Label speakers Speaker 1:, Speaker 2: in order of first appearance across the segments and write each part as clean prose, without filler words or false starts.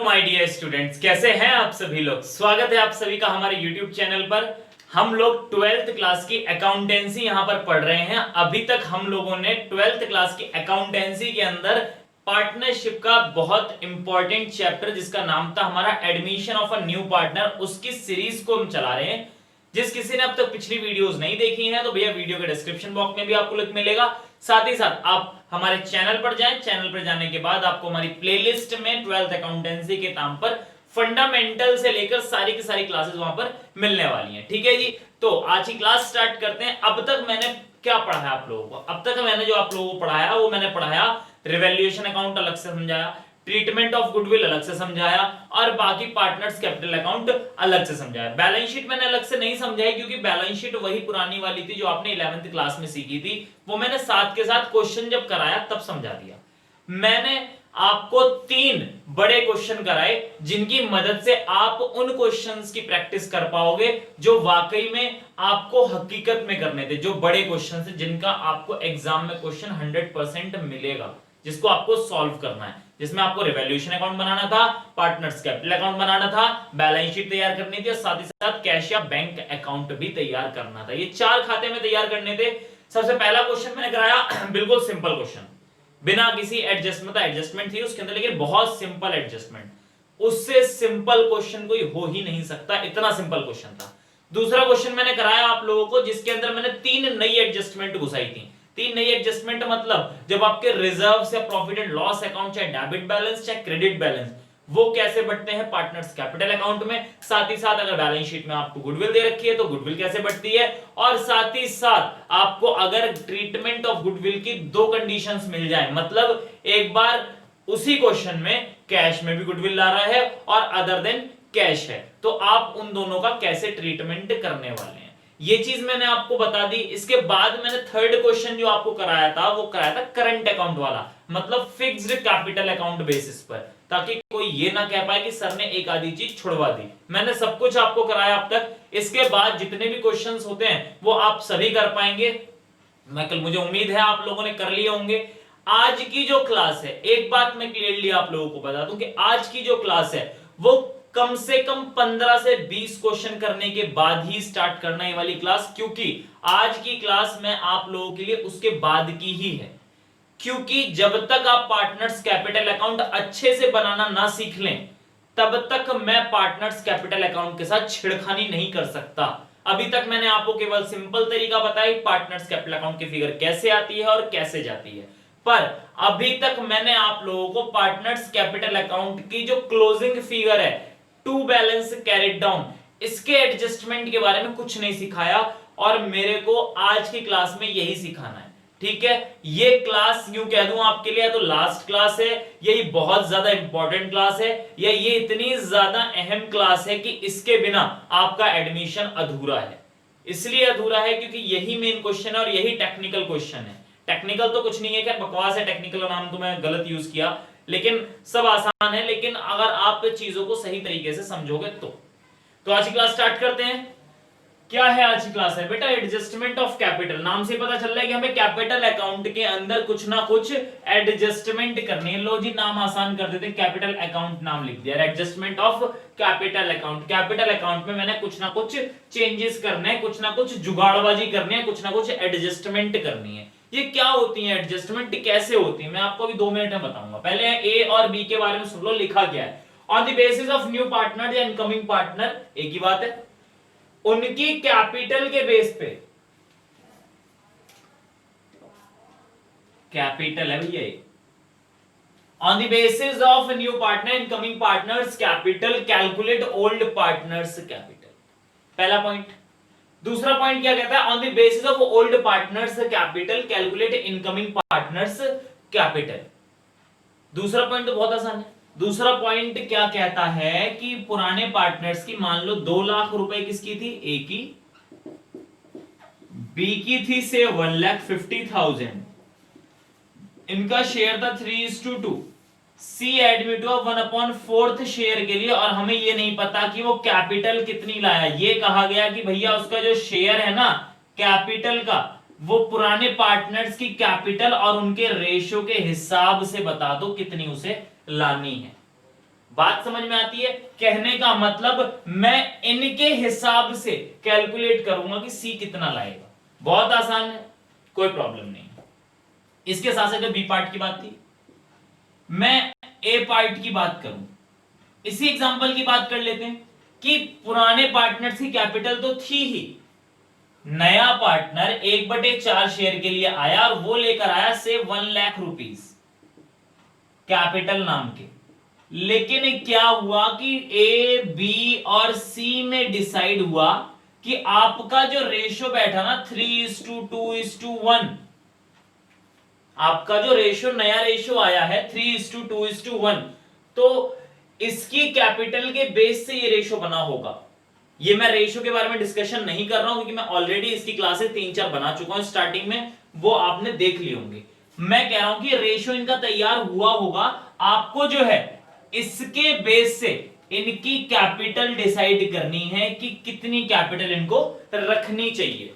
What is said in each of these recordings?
Speaker 1: My dear students, कैसे हैं आप सभी लोग। स्वागत है आप सभी का हमारे YouTube चैनल पर। हम लोग 12th क्लास की अकाउंटेंसी यहां पर पढ़ रहे हैं। अभी तक हम लोगों ने 12th क्लास की अकाउंटेंसी के अंदर पार्टनरशिप का बहुत इंपॉर्टेंट चैप्टर जिसका नाम था हमारा admission of a new partner, उसकी सीरीज को हम चला रहे हैं। जिस किसी ने अब तक पिछली वीडियोस नहीं देखी हैं तो भैया वीडियो के डिस्क्रिप्शन बॉक्स में भी आपको लिंक मिलेगा। साथ ही साथ आप हमारे चैनल पर जाएं, चैनल पर जाने के बाद आपको हमारी प्लेलिस्ट में 12th अकाउंटेंसी के नाम पर फंडामेंटल से लेकर सारी की सारी क्लासेस वहां पर मिलने वाली हैं। ठीक है जी, तो आज की क्लास स्टार्ट करते हैं। अब तक मैंने क्या पढ़ाया आप लोगों को? अब तक मैंने जो आप लोगों को पढ़ाया वो मैंने पढ़ाया रिवैल्यूएशन अकाउंट अलग से समझाया, ट्रीटमेंट ऑफ गुडविल अलग से समझाया और बाकी पार्टनर्स कैपिटल अकाउंट अलग से समझाया। बैलेंस शीट मैंने अलग से नहीं समझाई क्योंकि बैलेंस शीट वही पुरानी वाली थी जो आपने 11th क्लास में सीखी थी। वो मैंने साथ के साथ क्वेश्चन जब कराया तब समझा दिया। मैंने आपको 3 बड़े क्वेश्चन कराए जिनकी मदद से आप उन क्वेश्चंस की प्रैक्टिस कर पाओगे जो वाकई में आपको हकीकत में करने थे, जो बड़े क्वेश्चन है जिनका आपको एग्जाम में क्वेश्चन 100% मिलेगा, जिसको आपको सॉल्व करना है, जिसमें आपको रिवैल्यूएशन अकाउंट बनाना था, पार्टनर्स कैपिटल अकाउंट बनाना था, बैलेंस शीट तैयार करनी थी और साथ ही साथ कैश या बैंक अकाउंट भी तैयार करना था। ये 4 खाते में तैयार करने थे। सबसे पहला क्वेश्चन मैंने कराया बिल्कुल सिंपल क्वेश्चन, बिना किसी एडजस्टमेंट, एडजस्टमेंट थी उसके अंदर लेकिन बहुत सिंपल एडजस्टमेंट, उससे सिंपल क्वेश्चन कोई हो ही नहीं सकता, इतना सिंपल क्वेश्चन था। दूसरा क्वेश्चन मैंने कराया आप लोगों को जिसके अंदर मैंने 3 नई एडजस्टमेंट घुसाई थी। 3 नई एडजस्टमेंट मतलब जब आपके रिजर्व या प्रॉफिट एंड लॉस अकाउंट, चाहे डेबिट बैलेंस चाहे क्रेडिट बैलेंस, वो कैसे बढ़ते हैं पार्टनर्स कैपिटल अकाउंट में। साथ ही साथ अगर बैलेंस शीट में आपको गुडविल दे रखी है तो गुडविल कैसे बढ़ती है, और साथ ही साथ आपको अगर ट्रीटमेंट ऑफ गुडविल की 2 कंडीशंस मिल जाए, मतलब एक बार उसी क्वेश्चन में कैश में भी गुडविल ला रहा है और अदर देन कैश है, तो आप उन दोनों का कैसे ट्रीटमेंट करने वाले हैं, ये चीज मैंने आपको बता दी। इसके बाद मैंने थर्ड क्वेश्चन जो आपको कराया था वो कराया था करंट अकाउंट वाला, मतलब फिक्स्ड कैपिटल अकाउंट बेसिस पर, ताकि कोई ये ना कह पाए कि सर ने एक आधी चीज छुड़वा दी। मैंने सब कुछ आपको कराया अब तक। इसके बाद जितने भी क्वेश्चंस होते हैं वो आप सभी कर पाएंगे। मुझे उम्मीद है आप लोगों ने कर लिए होंगे। आज की जो क्लास है, एक बात मैं क्लियरली आप लोगों को बता दूं कि आज की जो क्लास है वो कम से कम 15 से 20 क्वेश्चन करने के बाद ही स्टार्ट करना है वाली क्लास, क्योंकि आज की क्लास में आप लोगों के लिए उसके बाद की ही है। क्योंकि जब तक आप पार्टनर्स कैपिटल अकाउंट अच्छे से बनाना ना सीख लें तब तक मैं पार्टनर्स कैपिटल अकाउंट के साथ छेड़खानी नहीं कर सकता। अभी तक मैंने आपको केवल सिंपल तरीका बताया पार्टनर्स कैपिटल अकाउंट की फिगर कैसे आती है और कैसे जाती है, पर अभी तक मैंने आप लोगों को पार्टनर्स कैपिटल अकाउंट की जो क्लोजिंग फिगर है, टू बैलेंस कैरिड डाउन, इसके एडजस्टमेंट के बारे में कुछ नहीं सिखाया और मेरे को आज की क्लास में यही सिखाना है। ठीक है, ये क्लास यूं कह दूं आपके लिए तो लास्ट क्लास है, यही बहुत ज्यादा इंपॉर्टेंट क्लास है, या ये इतनी ज्यादा अहम क्लास है कि इसके बिना आपका एडमिशन अधूरा है। इसलिए अधूरा है क्योंकि यही मेन क्वेश्चन है और यही टेक्निकल क्वेश्चन है। टेक्निकल तो कुछ नहीं है, क्या बकवास है, टेक्निकल का नाम तो मैं गलत यूज किया, लेकिन सब आसान है, लेकिन अगर आप चीजों को सही तरीके से समझोगे तो आज की क्लास स्टार्ट करते हैं। क्या है आज की क्लास है बेटा, एडजस्टमेंट ऑफ कैपिटल। नाम से पता चल रहा है कि हमें कैपिटल अकाउंट के अंदर कुछ ना कुछ एडजस्टमेंट करनी है। लो जी, नाम आसान कर देते हैं, कैपिटल अकाउंट नाम लिख दिया, adjustment of capital account. Capital account में मैंने कुछ ना कुछ चेंजेस करने हैं, कुछ ना कुछ जुगाड़बाजी करनी है, कुछ ना कुछ एडजस्टमेंट करनी है। ये क्या होती है एडजस्टमेंट, कैसे होती है, मैं आपको अभी 2 मिनट में बताऊंगा। पहले ए और बी के बारे में सुन लो, लिखा क्या है। On the basis of new partner या इनकमिंग पार्टनर, एक ही बात है, उनकी कैपिटल के बेस पे, कैपिटल है भैया, on the basis of new partner incoming partners capital calculate old partners capital, पहला पॉइंट। दूसरा पॉइंट क्या कहता है, on the basis of old partners capital calculate incoming partners capital. दूसरा पॉइंट तो बहुत आसान है। दूसरा पॉइंट क्या कहता है कि पुराने पार्टनर्स की, मान लो 2 लाख रुपए किसकी थी, ए की, बी की थी से 1,50,000, इनका शेयर था 3:2, सी एडमिट हुआ 1/4 शेयर के लिए और हमें ये नहीं पता कि वो कैपिटल कितनी लाया। ये कहा गया कि भैया उसका जो शेयर है ना कैपिटल का, वो पुराने पार्टनर्स की कैपिटल और उनके रेशियो के हिसाब से बता दो कितनी उसे लानी है। बात समझ में आती है? कहने का मतलब मैं इनके हिसाब से कैलकुलेट करूंगा कि सी कितना लाएगा। बहुत आसान है, कोई प्रॉब्लम नहीं। इसके साथ साथ बी पार्ट की बात थी, मैं ए पार्ट की बात करूं, इसी एग्जांपल की बात कर लेते हैं कि पुराने पार्टनर्स की कैपिटल तो थी ही, नया पार्टनर 1/4 शेयर के लिए आया और वो लेकर आया से 1 लाख रुपीस कैपिटल नाम के। लेकिन क्या हुआ कि ए बी और सी में डिसाइड हुआ कि आपका जो रेशियो बैठा ना 3:2:1, आपका जो रेशियो नया रेशियो आया है 3:2:1, तो इसकी कैपिटल के बेस से ये रेशियो बना होगा। ये मैं रेशियो के बारे में डिस्कशन नहीं कर रहा हूं क्योंकि मैं ऑलरेडी इसकी क्लासेस 3-4 बना चुका हूं स्टार्टिंग में, वो आपने देख ली होंगी। मैं कह रहा हूं कि रेशियो इनका तैयार हुआ होगा, आपको जो है इसके बेस से इनकी कैपिटल डिसाइड करनी है कि कितनी कैपिटल इनको रखनी चाहिए,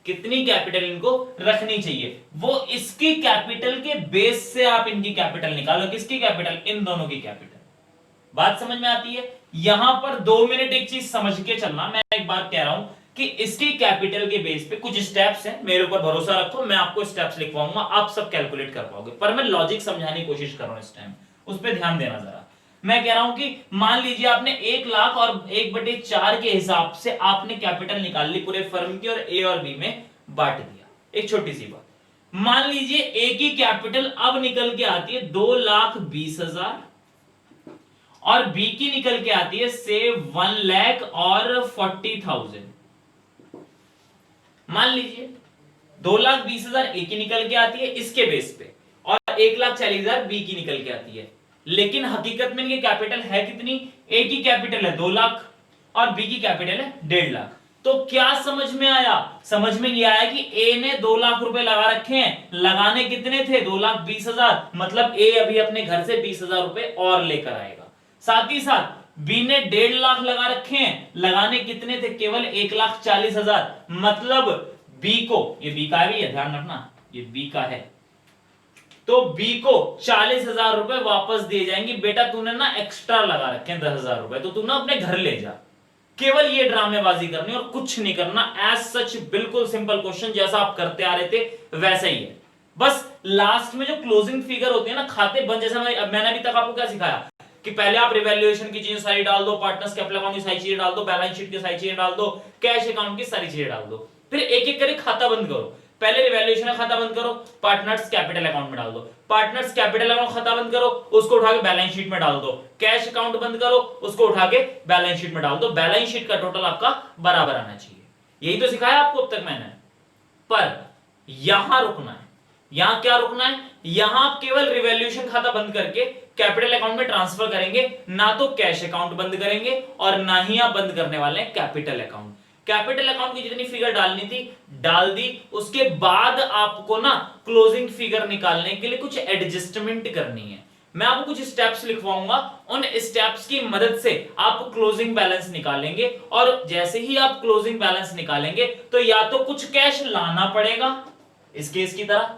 Speaker 1: कितनी कैपिटल इनको रखनी चाहिए। वो इसकी कैपिटल के बेस से आप इनकी कैपिटल निकालो। किसकी कैपिटल? इन दोनों की कैपिटल। बात समझ में आती है? यहां पर 2 मिनट एक चीज समझ के चलना। मैं एक बात कह रहा हूं कि इसकी कैपिटल के बेस पे कुछ स्टेप्स हैं, मेरे ऊपर भरोसा रखो, मैं आपको स्टेप्स लिखवाऊंगा, आप सब कैलकुलेट कर पाओगे, पर मैं लॉजिक समझाने की कोशिश कर रहा हूं इस टाइम, उस पर ध्यान देना जरा। मैं कह रहा हूं कि मान लीजिए आपने 1 लाख और 1/4 के हिसाब से आपने कैपिटल निकाल ली पूरे फर्म की और ए और बी में बांट दिया। एक छोटी सी बात, मान लीजिए ए की कैपिटल अब निकल के आती है 2,20,000 और बी की निकल के आती है से 1,40,000। मान लीजिए 2,20,000 ए की निकल के आती है इसके बेस पे और 1,40,000 बी की निकल के आती है, लेकिन हकीकत में इनकी कैपिटल है कितनी? ए की कैपिटल है 2 लाख और बी की कैपिटल है 1.5 लाख। तो क्या समझ में आया? समझ में ये आया कि ए ने 2 लाख रुपए लगा रखे हैं, लगाने कितने थे? 2,20,000, मतलब ए अभी अपने घर से 20,000 रुपए और लेकर आएगा। साथ ही साथ बी ने 1.5 लाख लगा रखे हैं, लगाने कितने थे? केवल 1,40,000, मतलब बी को, ये बी का भी है, ध्यान रखना ये बी का है, तो बी को 40,000 रुपए वापस दिए जाएंगे। बेटा तूने ना एक्स्ट्रा लगा रखे हैं 10,000 रुपए, तो तू ना अपने घर ले जा। केवल ये ड्रामेबाजी करनी और कुछ नहीं करना। एज सच बिल्कुल सिंपल क्वेश्चन, जैसा आप करते आ रहे थे वैसा ही है। बस लास्ट में जो क्लोजिंग फिगर होती है ना, खाते बंद, जैसा मैंने अभी तक आपको क्या सिखाया कि पहले आप रिवैल्यूएशन की चीजें सारी डाल दो, पार्टनर्स कैपिटल अकाउंट की सारी चीजें डाल दो, बैलेंस शीट की सारी चीजें डाल दो, कैश अकाउंट की सारी चीजें डाल दो, फिर एक एक करके खाता बंद करो। पहले रिवैल्यूएशन का खाता बंद करो, पार्टनर्स कैपिटल अकाउंट में डाल दो, पार्टनर्स कैपिटल अकाउंट खाता बंद करो, उसको उठा के बैलेंस शीट में डाल दो, कैश अकाउंट बंद करो, उसको उठा के बैलेंस शीट में डाल दो। बैलेंस शीट का टोटल आपका बराबर आना चाहिए। यही तो सिखाया आपको अब तक मैंने, पर यहां रुकना है। यहां क्या रुकना है? यहां आप केवल रिवैल्यूएशन खाता बंद करके कैपिटल अकाउंट में ट्रांसफर करेंगे, ना तो कैश अकाउंट बंद करेंगे और ना ही आप बंद करने वाले हैं कैपिटल अकाउंट। कैपिटल अकाउंट की जितनी फिगर डालनी थी डाल दी, उसके बाद आपको ना क्लोजिंग फिगर निकालने के लिए कुछ एडजस्टमेंट करनी है। मैं आपको कुछ स्टेप्स लिखवाऊंगा, उन स्टेप्स की मदद से आप क्लोजिंग बैलेंस निकालेंगे, और जैसे ही आप क्लोजिंग बैलेंस निकालेंगे तो या तो कुछ कैश लाना पड़ेगा इस केस की तरह,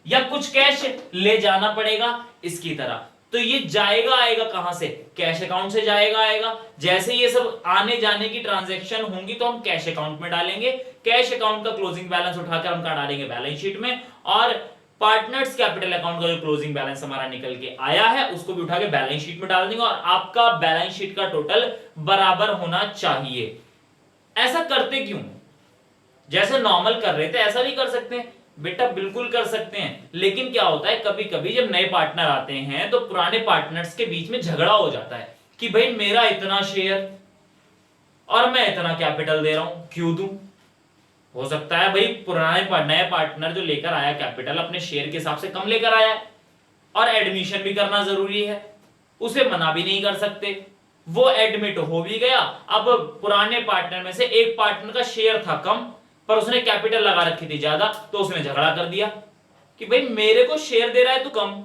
Speaker 1: या कुछ कैश ले जाना पड़ेगा इसकी तरह। तो ये जाएगा आएगा कहां से? कैश अकाउंट से जाएगा आएगा। जैसे ये सब आने जाने की ट्रांजैक्शन होंगी तो हम कैश अकाउंट में डालेंगे, कैश अकाउंट का क्लोजिंग बैलेंस उठाकर हम डालेंगे बैलेंस शीट में, और पार्टनर्स कैपिटल अकाउंट का जो क्लोजिंग बैलेंस हमारा निकल के आया है उसको भी उठा के बैलेंस शीट में डाल देंगे, और आपका बैलेंस शीट का टोटल बराबर होना चाहिए। ऐसा करते क्यों? जैसे नॉर्मल कर रहे थे ऐसा भी कर सकते हैं बेटा, बिल्कुल कर सकते हैं। लेकिन क्या होता है, कभी कभी जब नए पार्टनर आते हैं तो पुराने पार्टनर्स के बीच में झगड़ा हो जाता है कि भाई मेरा इतना शेयर और मैं इतना कैपिटल दे रहा हूं, क्यों दूं? हो सकता है भाई पुराने नए पार्टनर जो लेकर आया कैपिटल अपने शेयर के हिसाब से कम लेकर आया है, और एडमिशन भी करना जरूरी है, उसे मना भी नहीं कर सकते। वो एडमिट हो भी गया। अब पुराने पार्टनर में से एक पार्टनर का शेयर था कम, पर उसने कैपिटल लगा रखी थी ज्यादा, तो उसने झगड़ा कर दिया कि भाई मेरे को शेयर दे रहा है तू कम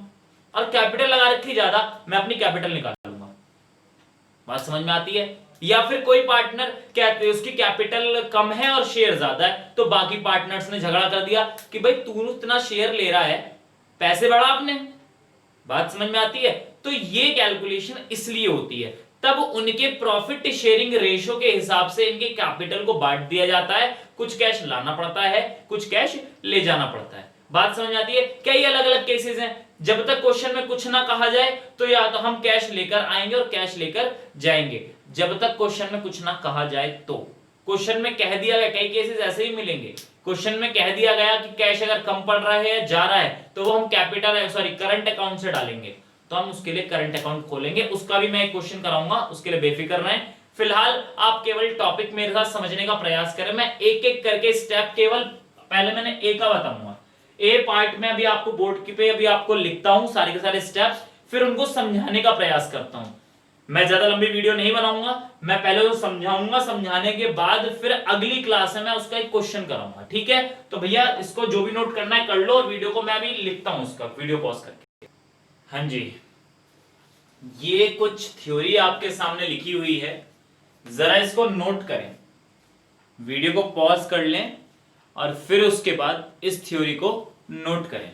Speaker 1: और कैपिटल लगा रखी ज्यादा, मैं अपनी कैपिटल निकाल लूंगा। बात समझ में आती है? या फिर कोई पार्टनर कहते उसकी कैपिटल कम है और शेयर ज्यादा है, तो बाकी पार्टनर्स ने झगड़ा कर दिया कि भाई तू इतना शेयर ले रहा है, पैसे बढ़ा आपने। बात समझ में आती है? तो ये कैलकुलेशन इसलिए होती है, तब उनके प्रॉफिट शेयरिंग रेशो के हिसाब से इनके कैपिटल को बांट दिया जाता है, कुछ कैश लाना पड़ता है, कुछ कैश ले जाना पड़ता है। बात समझ आती है? कई अलग अलग केसेस हैं। जब तक क्वेश्चन में कुछ ना कहा जाए तो या तो हम कैश लेकर आएंगे और कैश लेकर जाएंगे, जब तक क्वेश्चन में कुछ ना कहा जाए तो। क्वेश्चन में कह दिया गया, कई केसेस ऐसे ही मिलेंगे, क्वेश्चन में कह दिया गया कि कैश अगर कम पड़ रहा है या जा रहा है तो वो हम कैपिटल करंट अकाउंट से डालेंगे, तो हम उसके लिए करंट अकाउंट खोलेंगे। उसका भी मैं एक क्वेश्चन कराऊंगा, उसके लिए बेफिक्र रहें। फिलहाल आप केवल टॉपिक मेरे साथ समझने का प्रयास करें, मैं एक एक करके स्टेप केवल पहले मैंने ए का बताऊंगा। ए पार्ट में अभी आपको बोर्ड की पे अभी आपको लिखता हूं सारे के सारे स्टेप्स, फिर उनको समझाने का प्रयास करता हूं। मैं ज्यादा लंबी वीडियो नहीं बनाऊंगा, मैं पहले तो समझाऊंगा, समझाने के बाद फिर अगली क्लास में मैं उसका एक क्वेश्चन कराऊंगा, ठीक है? तो भैया इसको जो भी नोट करना है कर लो, और वीडियो को मैं अभी लिखता हूं उसका, वीडियो पॉज करके। हाँ जी, ये कुछ थ्योरी आपके सामने लिखी हुई है, जरा इसको नोट करें, वीडियो को पॉज कर लें और फिर उसके बाद इस थ्योरी को नोट करें।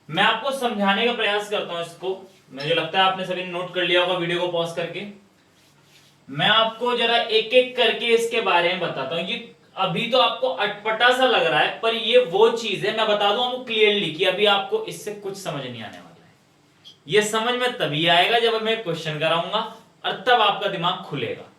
Speaker 1: मैं आपको समझाने का प्रयास करता हूं इसको, मुझे लगता है आपने सभी नोट कर लिया होगा वीडियो को पॉज करके। मैं आपको जरा एक एक करके इसके बारे में बताता हूं। ये अभी तो आपको अटपटा सा लग रहा है, पर ये वो चीज है, मैं बता दूं आपको क्लियरली कि अभी आपको इससे कुछ समझ नहीं आने वाला है। ये समझ में तभी आएगा जब मैं क्वेश्चन कराऊंगा, और तब आपका दिमाग खुलेगा।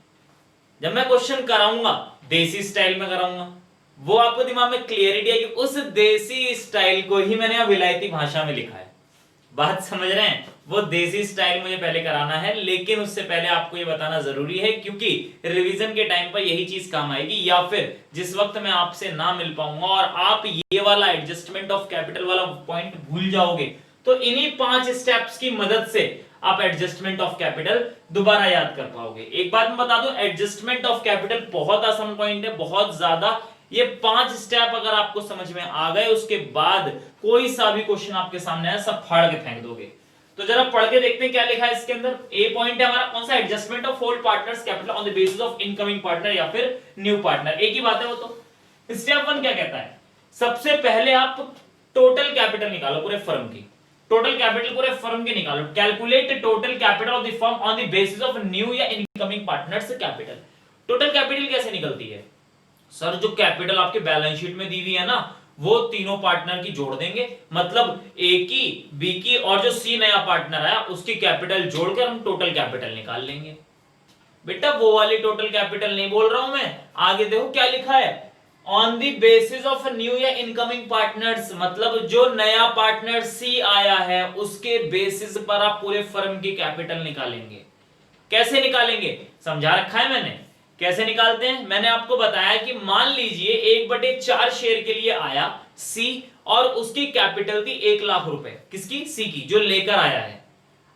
Speaker 1: जब मैं क्वेश्चन कराऊंगा देसी स्टाइल में कराऊंगा, वो आपको दिमाग में क्लियरिटी है कि उस देसी स्टाइल को ही मैंने विलायती भाषा में लिखा है। बात समझ रहे हैं? वो देसी स्टाइल मुझे पहले कराना है, लेकिन उससे पहले आपको ये बताना जरूरी है, क्योंकि रिवीजन के टाइम पर यही चीज काम आएगी, या फिर जिस वक्त मैं आपसे ना मिल पाऊंगा और आप ये वाला एडजस्टमेंट ऑफ कैपिटल वाला पॉइंट भूल जाओगे, तो इन्हीं 5 स्टेप्स की मदद से आप एडजस्टमेंट ऑफ कैपिटल दोबारा याद कर पाओगे। एक बात मैं बता दूं, एडजस्टमेंट ऑफ कैपिटल बहुत आसान पॉइंट है, बहुत ज्यादा। ये 5 स्टेप अगर आपको समझ में आ गए, उसके बाद कोई सा भी क्वेश्चन आपके सामने है सब फाड़ के फेंक दोगे। तो जरा पढ़ के देखते हैं क्या लिखा है इसके अंदर। ए पॉइंट है हमारा कौन सा? Adjustment of old partners capital on the basis of incoming partner या फिर न्यू पार्टनर, एक ही बात है वो तो। स्टेप 1 क्या कहता है? सबसे पहले आप टोटल कैपिटल निकालो पूरे फर्म की, टोटल कैपिटल पूरे फर्म के निकालो। Calculate total capital of the firm on the basis of new या incoming partners capital. Total capital कैसे निकलती है? सर जो कैपिटल आपके बैलेंस शीट में दी हुई है ना, वो तीनों पार्टनर की जोड़ देंगे, मतलब ए की, बी की और जो सी नया पार्टनर आया उसकी कैपिटल जोड़कर हम टोटल कैपिटल निकाल लेंगे। बेटा वो वाली टोटल कैपिटल नहीं बोल रहा हूं मैं, आगे देखो क्या लिखा है, on the basis of new या इनकमिंग पार्टनर्स, मतलब जो नया पार्टनर सी आया है उसके बेसिस पर आप पूरे फर्म की कैपिटल निकालेंगे। कैसे निकालेंगे समझा रखा है मैंने, कैसे निकालते हैं मैंने आपको बताया कि मान लीजिए 1/4 शेयर के लिए आया सी और उसकी कैपिटल थी 1 लाख रुपए, किसकी? सी की, जो लेकर आया है।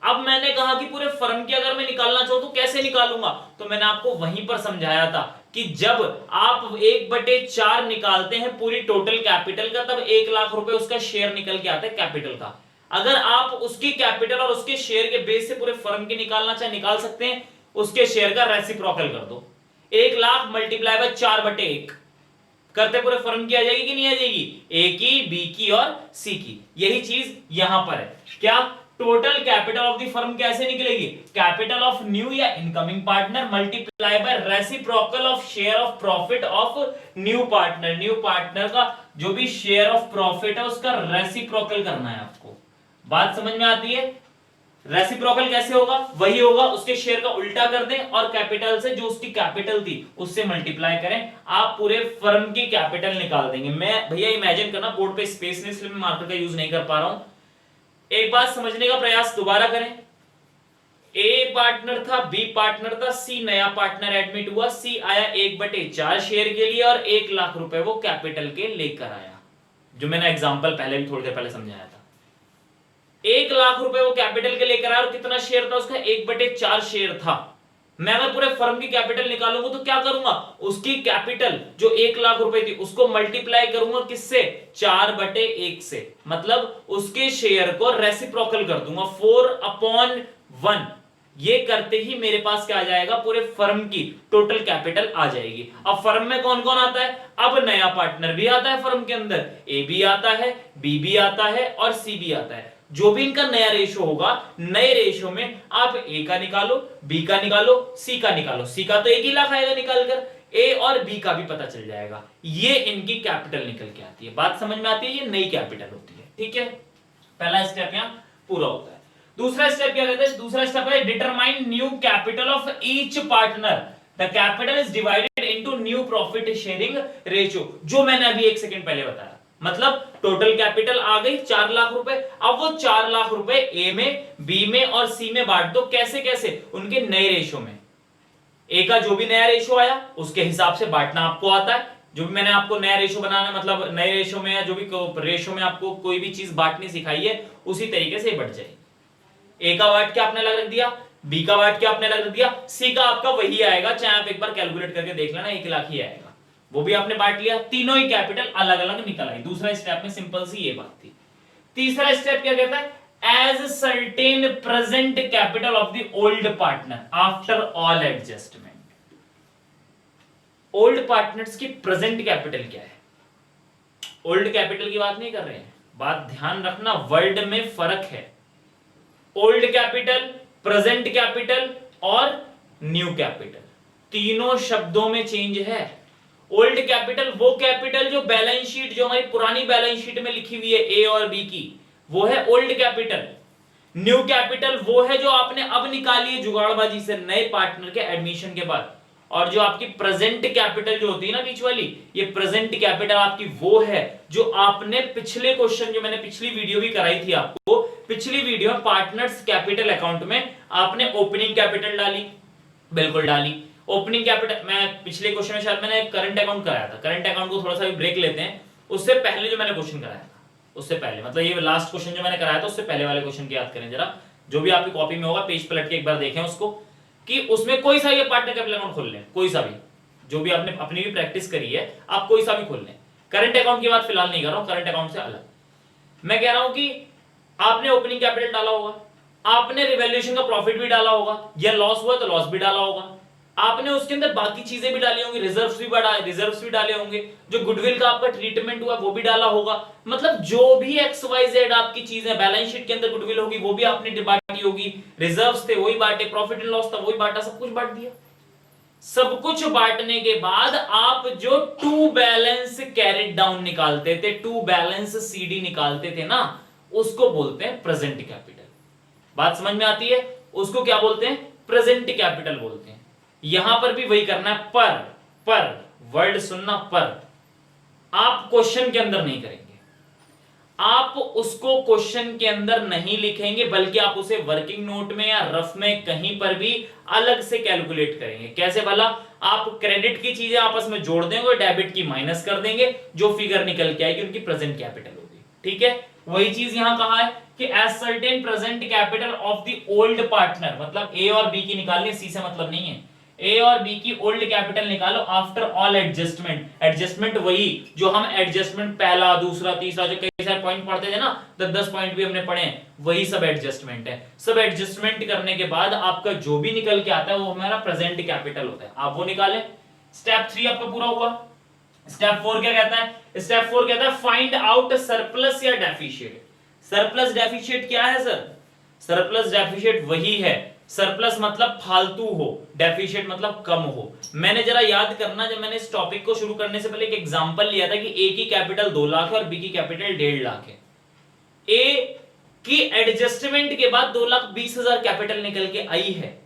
Speaker 1: अब मैंने कहा कि पूरे फर्म की अगर मैं निकालना चाहूं तो कैसे निकालूंगा, तो मैंने आपको वहीं पर समझाया था कि जब आप 1/4 निकालते हैं पूरी टोटल कैपिटल का, तब 1 लाख रुपए उसका शेयर निकल के आता है कैपिटल का। अगर आप उसकी कैपिटल और उसके शेयर के बेस से पूरे फर्म की निकालना चाहे निकाल सकते हैं, उसके शेयर का रेसिप्रोकल कर दो, 1 लाख मल्टीप्लाई बाय 4/1 करते पूरे फर्म की आ जाएगी कि नहीं आ जाएगी? ए की, बी की और सी की। यही चीज यहां पर है। क्या? Total capital of the firm कैसे निकलेगी? कैपिटल ऑफ न्यू या incoming partner multiply by reciprocal of share of profit of new partner. New partner का जो भी शेयर ऑफ प्रॉफिट है उसका रेसिप्रोकल करना है आपको। बात समझ में आती है? रेसिप्रोकल कैसे होगा? वही होगा, उसके शेयर का उल्टा कर दें और कैपिटल से जो उसकी कैपिटल थी उससे मल्टीप्लाई करें, आप पूरे फर्म की कैपिटल निकाल देंगे। मैं भैया इमेजिन करना, बोर्ड पे स्पेस नहीं इसलिए मैं मार्कर का यूज नहीं कर पा रहा हूं। एक बात समझने का प्रयास दोबारा करें। ए पार्टनर था, बी पार्टनर था, सी नया पार्टनर एडमिट हुआ, सी आया 1/4 शेयर के लिए और 1 लाख रुपए वो कैपिटल के लेकर आया, जो मैंने एग्जांपल पहले भी थोड़ी देर पहले समझाया था। 1 लाख रुपए वो कैपिटल के लेकर आया और कितना शेयर था उसका? 1/4 शेयर था। मैं अगर पूरे फर्म की कैपिटल निकालूंगा तो क्या करूंगा? उसकी कैपिटल जो 1 लाख रुपए थी उसको मल्टीप्लाई करूंगा किससे? 4/1 से, मतलब उसके शेयर को रेसिप्रोकल कर दूंगा 4/1। ये करते ही मेरे पास क्या आ जाएगा? पूरे फर्म की टोटल कैपिटल आ जाएगी। अब फर्म में कौन कौन आता है? अब नया पार्टनर भी आता है फर्म के अंदर, ए भी आता है, बी भी आता है और सी भी आता है। जो भी इनका नया रेशो होगा, नए रेशो में आप ए का निकालो, बी का निकालो, सी का निकालो। सी का तो 1 ही लाख आएगा निकाल कर, ए और बी का भी पता चल जाएगा। ये इनकी कैपिटल निकल के आती है। बात समझ में आती है? ये नई कैपिटल होती है। ठीक है, पहला स्टेप यहां पूरा होता है। दूसरा स्टेप क्या कहते हैं? दूसरा स्टेप है determine new capital of each partner. The capital is divided into new profit sharing ratio, जो मैंने अभी 1 सेकंड पहले बताया। मतलब टोटल कैपिटल आ गई 4 लाख रुपए। अब वो 4 लाख रुपए ए में, बी में और सी में बांट दो। कैसे कैसे? उनके नए रेशो में। ए का जो भी नया रेशो आया उसके हिसाब से बांटना आपको आता है। जो भी मैंने आपको नया रेशो बनाना, मतलब नए रेशो में या जो भी रेशो में आपको कोई भी चीज बांटनी सिखाई है, उसी तरीके से बढ़ जाएगी। ए का बांट के आपने अलग रख दिया, बी का बांट के आपने अलग रख दिया, सी का आपका वही आएगा, चाहे आप एक बार कैलकुलेट करके देख लेना, 1 लाख ही आएगा। वो भी आपने बांट लिया, तीनों ही कैपिटल अलग अलग निकल आई। दूसरा स्टेप में सिंपल सी ये बात थी। तीसरा स्टेप क्या कहता है? As certain present capital of the old partner after all adjustment. Old partners की प्रेजेंट कैपिटल क्या है? ओल्ड कैपिटल की बात नहीं कर रहे हैं, बात ध्यान रखना, वर्ड में फर्क है। ओल्ड कैपिटल, प्रेजेंट कैपिटल और न्यू कैपिटल, तीनों शब्दों में चेंज है। ओल्ड कैपिटल वो कैपिटल जो बैलेंस शीट, जो हमारी पुरानी बैलेंस शीट में लिखी हुई है ए और बी की, वो है ओल्ड कैपिटल। न्यू कैपिटल वो है जो आपने अब निकाली है जुगाड़बाजी से नए पार्टनर के एडमिशन के बाद। और जो आपकी प्रेजेंट कैपिटल जो होती है ना बीच वाली, ये प्रेजेंट कैपिटल आपकी वो है जो आपने पिछले क्वेश्चन, जो मैंने पिछली वीडियो भी कराई थी आपको, पिछली वीडियो में पार्टनर्स कैपिटल अकाउंट में आपने ओपनिंग कैपिटल डाली, बिल्कुल डाली ओपनिंग कैपिटल। मैं पिछले क्वेश्चन में शायद मैंने करंट अकाउंट कराया था। करंट अकाउंट को थोड़ा सा भी ब्रेक लेते हैं, उससे पहले जो मैंने क्वेश्चन कराया था, उससे पहले मतलब ये लास्ट क्वेश्चन जो मैंने कराया था, उससे पहले वाले क्वेश्चन की याद करें जरा। जो भी आपकी कॉपी में होगा पेज पलट के एक बार देखें उसको, कि उसमें कोई सा ये पार्टनर कैपिटल अकाउंट खोल लें, कोई सा भी, जो भी आपने अपनी भी प्रैक्टिस करी है आप कोई सा भी खोल लें। करंट अकाउंट की बात फिलहाल नहीं कर रहा हूं, करंट अकाउंट से अलग मैं कह रहा हूं कि आपने ओपनिंग कैपिटल डाला होगा, आपने रिवैल्यूएशन का प्रॉफिट भी डाला होगा, या लॉस हुआ तो लॉस भी डाला होगा, आपने उसके अंदर बाकी चीजें भी डाली होंगी, रिजर्व्स भी डाले होंगे, जो गुडविल का आपका ट्रीटमेंट हुआ वो भी डाला होगा। मतलब जो भी XYZ आपकी चीजें बैलेंस शीट के अंदर गुडविल होगी वो भी आपने बांटी होगी, रिजर्व्स थे वही बांटे, प्रॉफिट एंड लॉस था वही बांटा, सब कुछ बांट दिया। सब कुछ बांटने के बाद आप जो टू बैलेंस कैरिड डाउन निकालते थे, टू बैलेंस CD निकालते थे ना, उसको बोलते हैं प्रेजेंट कैपिटल। बात समझ में आती है? उसको क्या बोलते हैं? प्रेजेंट कैपिटल बोलते हैं। यहां पर भी वही करना है, पर वर्ड सुनना, पर आप क्वेश्चन के अंदर नहीं करेंगे, आप उसको क्वेश्चन के अंदर नहीं लिखेंगे, बल्कि आप उसे वर्किंग नोट में या रफ में कहीं पर भी अलग से कैलकुलेट करेंगे। कैसे भला? आप क्रेडिट की चीजें आपस में जोड़ देंगे और डेबिट की माइनस कर देंगे, जो फिगर निकल के आएगी उनकी प्रेजेंट कैपिटल होगी। ठीक है, वही चीज यहां कहा है कि as certain present capital of the old partner, मतलब ए और बी की निकालनी, सी से मतलब नहीं है, ए और बी की ओल्ड कैपिटल निकालो आफ्टर ऑल एडजस्टमेंट। एडजस्टमेंट वही जो हम एडजस्टमेंट पहला, दूसरा, तीसरा, जो कई सारे पॉइंट पढ़ते थे ना, 10 पॉइंट भी हमने पढ़े हैं, वही सब एडजस्टमेंट है। सब एडजस्टमेंट करने के बाद आपका जो भी निकल के आता है वो हमारा प्रेजेंट कैपिटल होता है, आप वो निकालें। स्टेप 3 आपका पूरा हुआ। स्टेप 4 क्या कहता है? स्टेप 4 कहता है फाइंड आउट सरप्लस या डेफिशिएट। सरप्लस डेफिशिएट क्या है सर? सरप्लस डेफिशिएट वही है, सरप्लस मतलब फालतू हो, डेफिशिएट मतलब कम हो। मैंने जरा याद करना, जब मैंने इस टॉपिक को शुरू करने से पहले एक एग्जांपल लिया था कि ए की कैपिटल 2 लाख है और बी की कैपिटल 1.5 लाख है। ए की एडजस्टमेंट के बाद 2,20,000 कैपिटल निकल के आई है,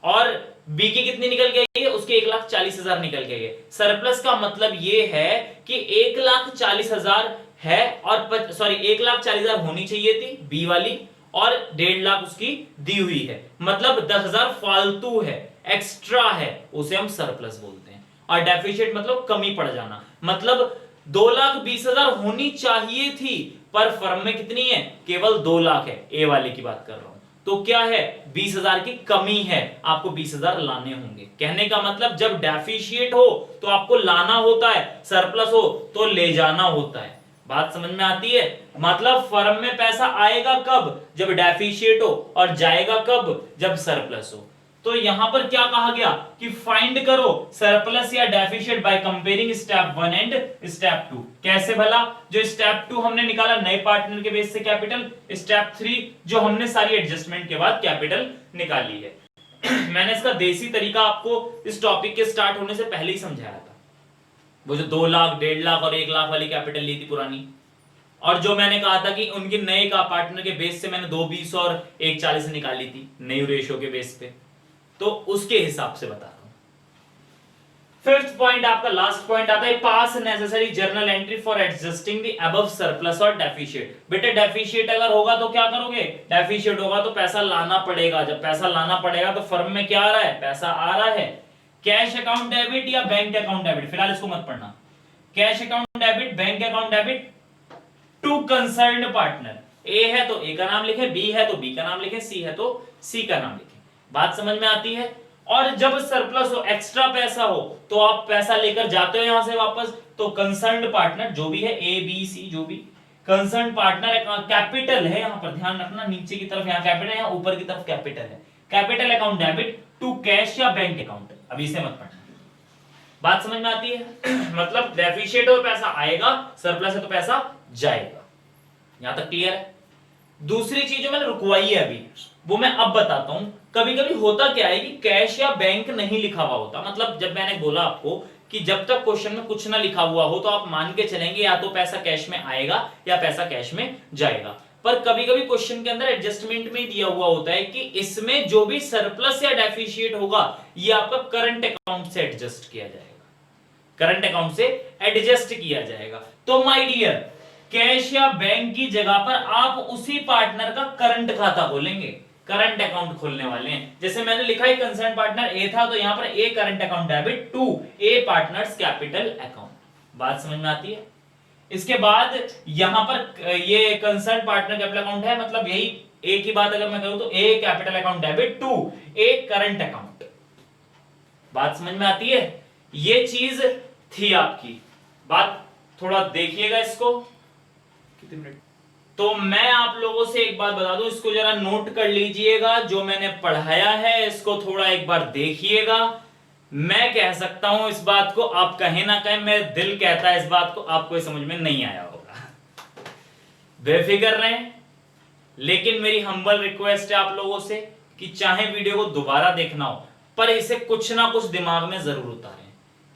Speaker 1: और बी की कितनी निकल के आई है? उसके 1,40,000 निकल के गए। सरप्लस का मतलब ये है कि 1,40,000 है, और सॉरी 1,40,000 होनी चाहिए थी बी वाली, और 1.5 लाख उसकी दी हुई है, मतलब 10,000 फालतू है, एक्स्ट्रा है, उसे हम सरप्लस बोलते हैं। और डेफिशिएट मतलब कमी पड़ जाना, मतलब 2,20,000 होनी चाहिए थी पर फर्म में कितनी है? केवल 2 लाख है। ए वाले की बात कर रहा हूं, तो क्या है? 20,000 की कमी है, आपको 20,000 लाने होंगे। कहने का मतलब जब डेफिशिएट हो तो आपको लाना होता है, सरप्लस हो तो ले जाना होता है। बात समझ में आती है? मतलब फर्म में पैसा आएगा कब? जब डेफिशिएट हो, और जाएगा कब? जब सरप्लस हो। तो यहां पर क्या कहा गया कि फाइंड करो सरप्लस या deficient by comparing step 1 and step 2। कैसे भला? जो स्टेप 2 हमने निकाला नए पार्टनर के बेस से कैपिटल, स्टेप 3 जो हमने सारी एडजस्टमेंट के बाद कैपिटल निकाली है। मैंने इसका देसी तरीका आपको इस टॉपिक के स्टार्ट होने से पहले ही समझाया था। वो जो 2 लाख 1.5 लाख और 1 लाख वाली कैपिटल ली थी पुरानी, और जो मैंने कहा था कि उनके नए का पार्टनर के बेस से मैंने 2.20 और 1.40 निकाली थी नई रेशियो के बेस पे, तो उसके हिसाब से बता रहा हूं। फिफ्थ पॉइंट आपका लास्ट पॉइंट आता है, पास necessary journal entry for adjusting the above surplus और डेफिशिएट। बेटे डेफिशिएट अगर होगा तो क्या करोगे? डेफिशिएट होगा तो पैसा लाना पड़ेगा। जब पैसा लाना पड़ेगा तो फर्म में क्या आ रहा है? पैसा आ रहा है। कैश अकाउंट डेबिट या बैंक अकाउंट डेबिट, फिलहाल इसको मत पढ़ना। Cash account debit, bank account debit to concerned partner. A है तो ए का नाम लिखे, बी है तो बी का नाम लिखे, सी है तो सी का नाम लिखे। बात समझ में आती है? और जब सरप्लस हो, एक्स्ट्रा पैसा हो, तो आप पैसा लेकर जाते हो यहां से वापस, तो कंसर्न्ड पार्टनर जो भी है, ए बी सी जो भी कंसर्न्ड पार्टनर कैपिटल है, यहां पर ध्यान रखना, नीचे की तरफ यहां कैपिटल है, यहां ऊपर की तरफ कैपिटल है। Capital account debit to cash या बैंक अकाउंट, अभी से मत पढ़ना। बात समझ में आती है? मतलब डेफिशिएट हो पैसा आएगा, सरप्लस है तो पैसा जाएगा। यहां तक क्लियर है? दूसरी चीज जो मैंने रुकवाई है अभी, वो मैं अब बताता हूं। कभी कभी होता क्या है कि कैश या बैंक नहीं लिखा हुआ होता। मतलब जब मैंने बोला आपको कि जब तक क्वेश्चन में कुछ ना लिखा हुआ हो तो आप मान के चलेंगे या तो पैसा कैश में आएगा या पैसा कैश में जाएगा। पर कभी कभी क्वेश्चन के अंदर एडजस्टमेंट में दिया हुआ होता है कि इसमें जो भी सरप्लस या डेफिशिएट होगा ये आपका करंट अकाउंट से एडजस्ट किया जाएगा, करंट अकाउंट से एडजस्ट किया जाएगा। तो माय डियर, कैश या बैंक की जगह पर आप उसी पार्टनर का करंट खाता खोलेंगे, करंट अकाउंट खोलने वाले हैं। जैसे मैंने लिखा है कंसर्न पार्टनर ए था, तो यहां पर A current account debit to A partners capital account. बात समझ में आती है? इसके बाद यहां पर ये कंसर्न पार्टनर कैपिटल अकाउंट है, मतलब यही ए की बात अगर मैं करूं तो A capital account debit to A current account. बात समझ में आती है? ये चीज थी आपकी बात, थोड़ा देखिएगा इसको। कितने मिनट? तो मैं आप लोगों से एक बात बता दूं, इसको जरा नोट कर लीजिएगा। जो मैंने पढ़ाया है इसको थोड़ा एक बार देखिएगा। मैं कह सकता हूं इस बात को, आप कहें ना कहें, मेरा दिल कहता है इस बात को, आपको समझ में नहीं आया होगा, बेफिक्र रहें। लेकिन मेरी हम्बल रिक्वेस्ट है आप लोगों से कि चाहे वीडियो को दोबारा देखना हो, पर इसे कुछ ना कुछ दिमाग में जरूर उतारें।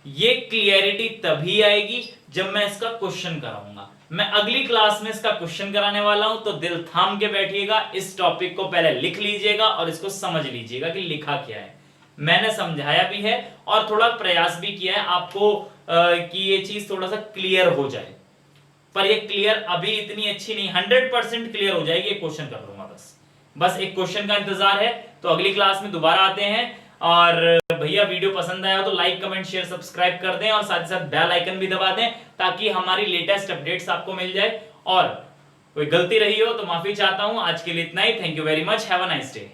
Speaker 1: ये क्लियरिटी तभी आएगी जब मैं इसका क्वेश्चन कराऊंगा। मैं अगली क्लास में इसका क्वेश्चन कराने वाला हूं, तो दिल थाम के बैठिएगा। इस टॉपिक को पहले लिख लीजिएगा और इसको समझ लीजिएगा कि लिखा क्या है। मैंने समझाया भी है और थोड़ा प्रयास भी किया है आपको कि ये चीज थोड़ा सा क्लियर हो जाए, पर ये क्लियर अभी इतनी अच्छी नहीं, 100% क्लियर हो जाएगी। एक क्वेश्चन कर लूंगा, बस एक क्वेश्चन का इंतजार है। तो अगली क्लास में दोबारा आते हैं। और भैया वीडियो पसंद आया तो लाइक कमेंट शेयर सब्सक्राइब कर दें और साथ ही साथ बेल आइकन भी दबा दें, ताकि हमारी लेटेस्ट अपडेट्स आपको मिल जाए। और कोई गलती रही हो तो माफी चाहता हूं। आज के लिए इतना ही। Thank you very much, have a nice day.